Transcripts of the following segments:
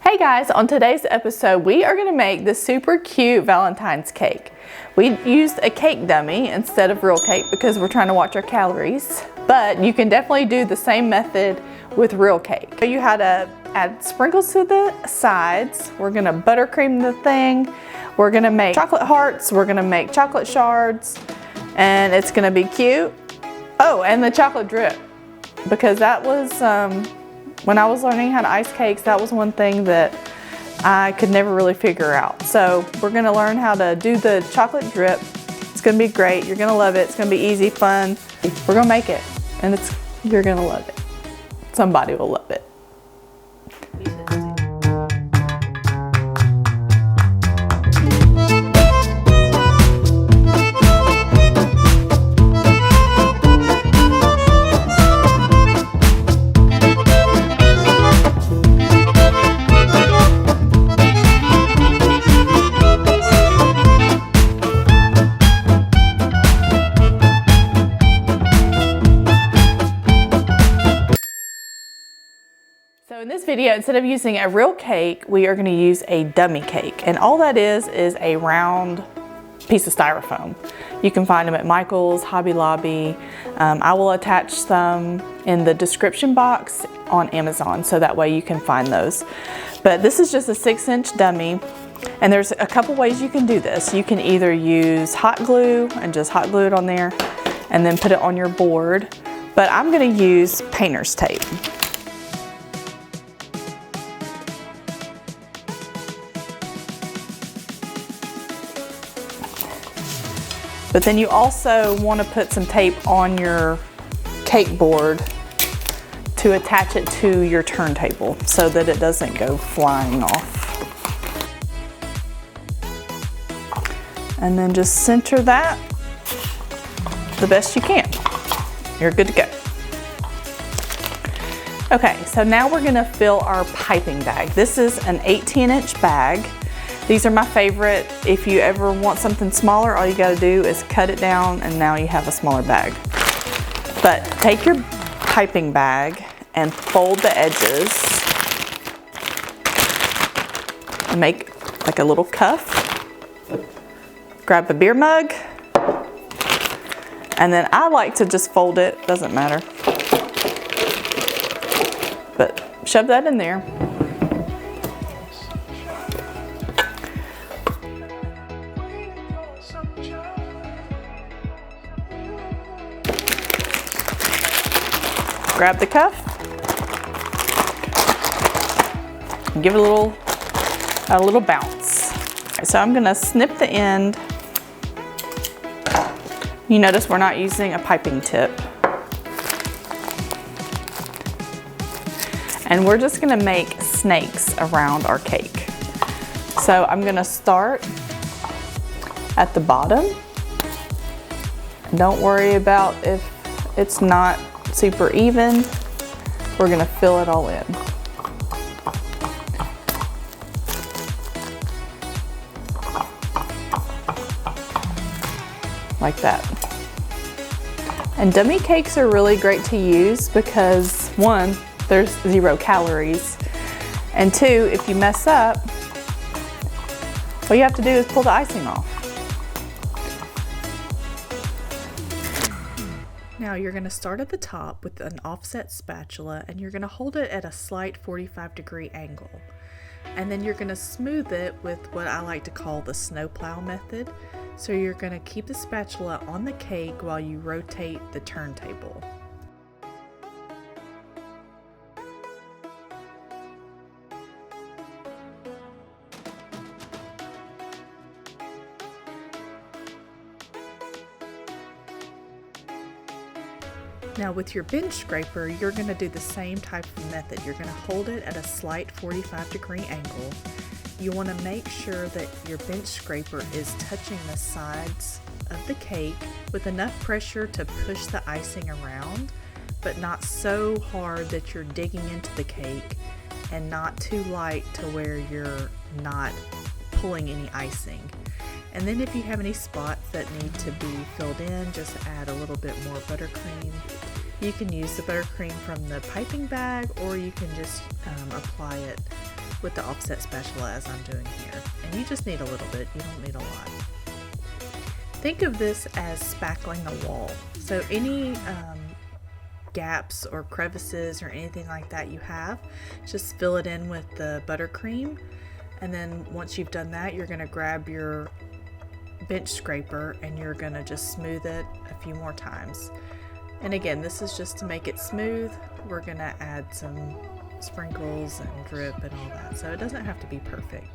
Hey guys, on today's episode we are going to make this super cute Valentine's cake. We used a cake dummy instead of real cake because we're trying to watch our calories, but you can definitely do the same method with real cake. So you had to add sprinkles to the sides. We're going to buttercream the thing. We're going to make chocolate hearts. We're going to make chocolate shards, and it's going to be cute. Oh, and the chocolate drip, because that was when I was learning how to ice cakes, that was one thing that I could never really figure out. So we're gonna learn how to do the chocolate drip. It's gonna be great. You're gonna love it. It's gonna be easy, fun. We're gonna make it, and you're gonna love it. Somebody will love it. So in this video, instead of using a real cake, we are going to use a dummy cake. And all that is a round piece of styrofoam. You can find them at Michael's, Hobby Lobby. I will attach some in the description box on Amazon, so that way you can find those. But this is just a 6-inch dummy. And there's a couple ways you can do this. You can either use hot glue and just hot glue it on there and then put it on your board. But I'm going to use painter's tape. But then you also want to put some tape on your cake board to attach it to your turntable so that it doesn't go flying off. And then just center that the best you can. You're good to go. Okay, so now we're gonna fill our piping bag. This is an 18-inch bag. These are my favorite. If you ever want something smaller, all you gotta do is cut it down and now you have a smaller bag. But take your piping bag and fold the edges and make like a little cuff. Grab a beer mug, and then I like to just fold it, doesn't matter. But shove that in there. Grab the cuff and give it a little bounce. So I'm gonna snip the end. You notice we're not using a piping tip. And we're just gonna make snakes around our cake. So I'm gonna start at the bottom. Don't worry about if it's not super even. We're gonna fill it all in. Like that. And dummy cakes are really great to use because 1, there's 0 calories, and 2, if you mess up, all you have to do is pull the icing off. Now you're going to start at the top with an offset spatula, and you're going to hold it at a slight 45-degree angle. And then you're going to smooth it with what I like to call the snowplow method. So you're going to keep the spatula on the cake while you rotate the turntable. Now with your bench scraper, you're going to do the same type of method. You're going to hold it at a slight 45-degree angle. You want to make sure that your bench scraper is touching the sides of the cake with enough pressure to push the icing around, but not so hard that you're digging into the cake, and not too light to where you're not pulling any icing. And then if you have any spots that need to be filled in, just add a little bit more buttercream. You can use the buttercream from the piping bag, or you can just apply it with the offset spatula as I'm doing here. And you just need a little bit, you don't need a lot. Think of this as spackling a wall. So any gaps or crevices or anything like that you have, just fill it in with the buttercream. And then once you've done that, you're gonna grab your bench scraper and you're gonna just smooth it a few more times. And again, this is just to make it smooth. We're gonna add some sprinkles and drip and all that, so it doesn't have to be perfect.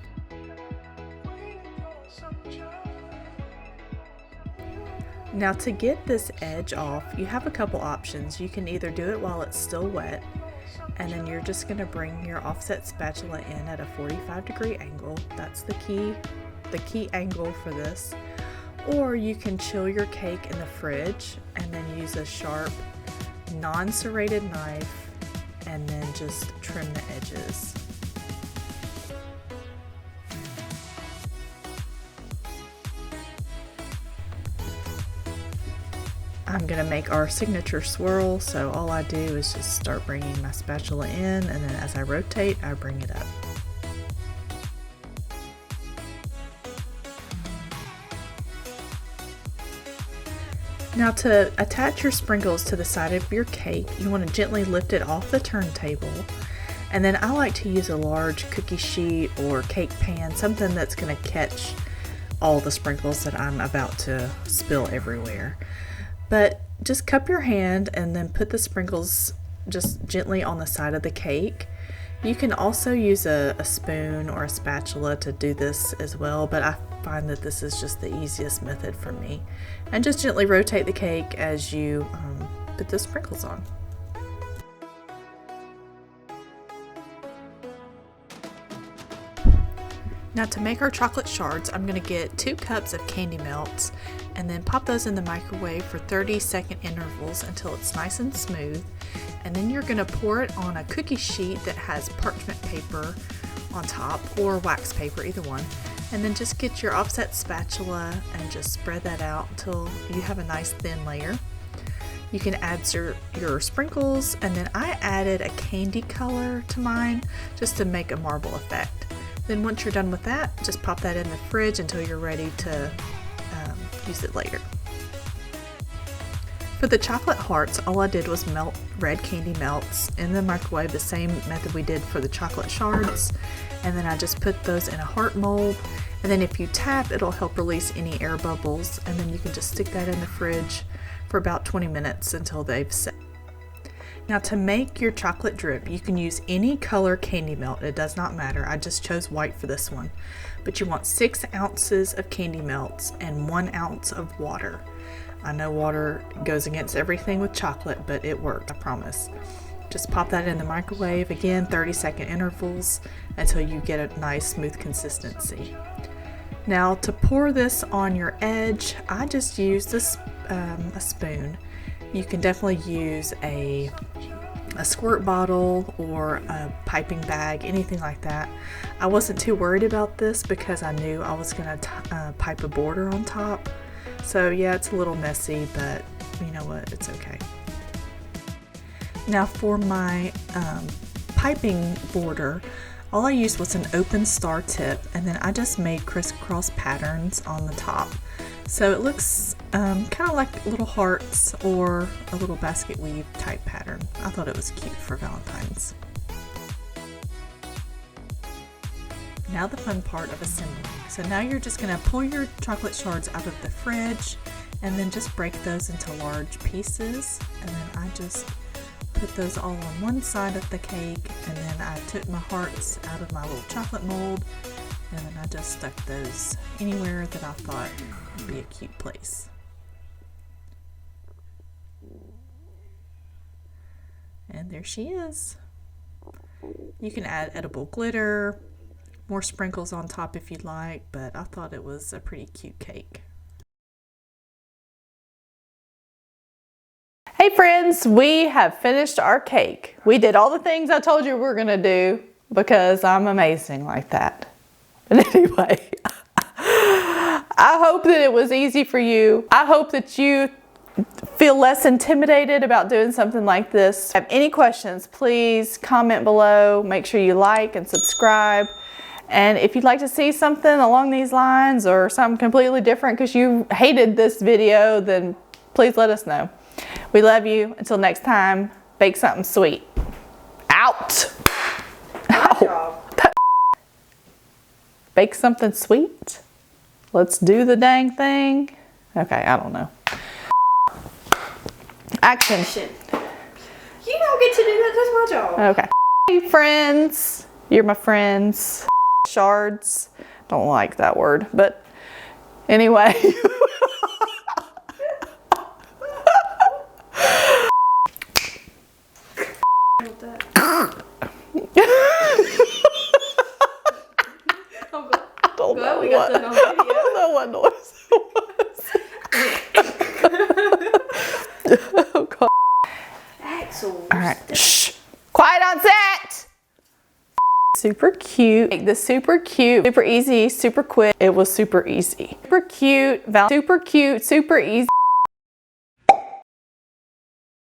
Now to get this edge off, you have a couple options. You can either do it while it's still wet, and then you're just gonna bring your offset spatula in at a 45-degree angle. That's the key angle for this. Or you can chill your cake in the fridge and then use a sharp, non-serrated knife and then just trim the edges. I'm gonna make our signature swirl, so all I do is just start bringing my spatula in, and then as I rotate, I bring it up. Now to attach your sprinkles to the side of your cake, you want to gently lift it off the turntable, and then I like to use a large cookie sheet or cake pan, something that's going to catch all the sprinkles that I'm about to spill everywhere. But just cup your hand and then put the sprinkles just gently on the side of the cake. You can also use a spoon or a spatula to do this as well, but I find that this is just the easiest method for me. And just gently rotate the cake as you put the sprinkles on. Now to make our chocolate shards, I'm going to get 2 cups of candy melts and then pop those in the microwave for 30-second intervals until it's nice and smooth. And then you're going to pour it on a cookie sheet that has parchment paper on top or wax paper, either one. And then just get your offset spatula and just spread that out until you have a nice thin layer. You can add your sprinkles, and then I added a candy color to mine just to make a marble effect. Then once you're done with that, just pop that in the fridge until you're ready to use it later. For the chocolate hearts, all I did was melt red candy melts in the microwave, the same method we did for the chocolate shards. And then I just put those in a heart mold. And then if you tap, it'll help release any air bubbles. And then you can just stick that in the fridge for about 20 minutes until they've set. Now to make your chocolate drip, you can use any color candy melt. It does not matter. I just chose white for this one. But you want 6 ounces of candy melts and 1 ounce of water. I know water goes against everything with chocolate, but it worked, I promise. Just pop that in the microwave, again, 30-second intervals until you get a nice smooth consistency. Now to pour this on your edge, I just used a spoon. You can definitely use a squirt bottle or a piping bag, anything like that. I wasn't too worried about this because I knew I was going to pipe a border on top. So yeah, it's a little messy, but you know what, it's okay. Now for my piping border, all I used was an open star tip, and then I just made crisscross patterns on the top. So it looks kind of like little hearts or a little basket weave type pattern. I thought it was cute for Valentine's. Now the fun part of assembling. So now you're just going to pull your chocolate shards out of the fridge and then just break those into large pieces. And then I just put those all on one side of the cake, and then I took my hearts out of my little chocolate mold, and then I just stuck those anywhere that I thought would be a cute place. And there she is. You can add edible glitter, more sprinkles on top if you'd like, but I thought it was a pretty cute cake. Hey friends, we have finished our cake. We did all the things I told you we were gonna do because I'm amazing like that. But anyway, I hope that it was easy for you. I hope that you feel less intimidated about doing something like this. If you have any questions, please comment below. Make sure you like and subscribe. And if you'd like to see something along these lines or something completely different because you hated this video, then please let us know. We love you. Until next time, bake something sweet. Out. Ow. Bake something sweet? Let's do the dang thing. Okay, I don't know. Action. You don't get to do that, that's my job. Okay. Hey friends. You're my friends. Shards. Don't like that word, but anyway. We got that on video. I don't know what noise it was. Oh God. Axel. All right. Shh. Quiet on set. Super cute. Make this super cute, super easy, super quick. It was super easy. Super cute, super cute, super easy.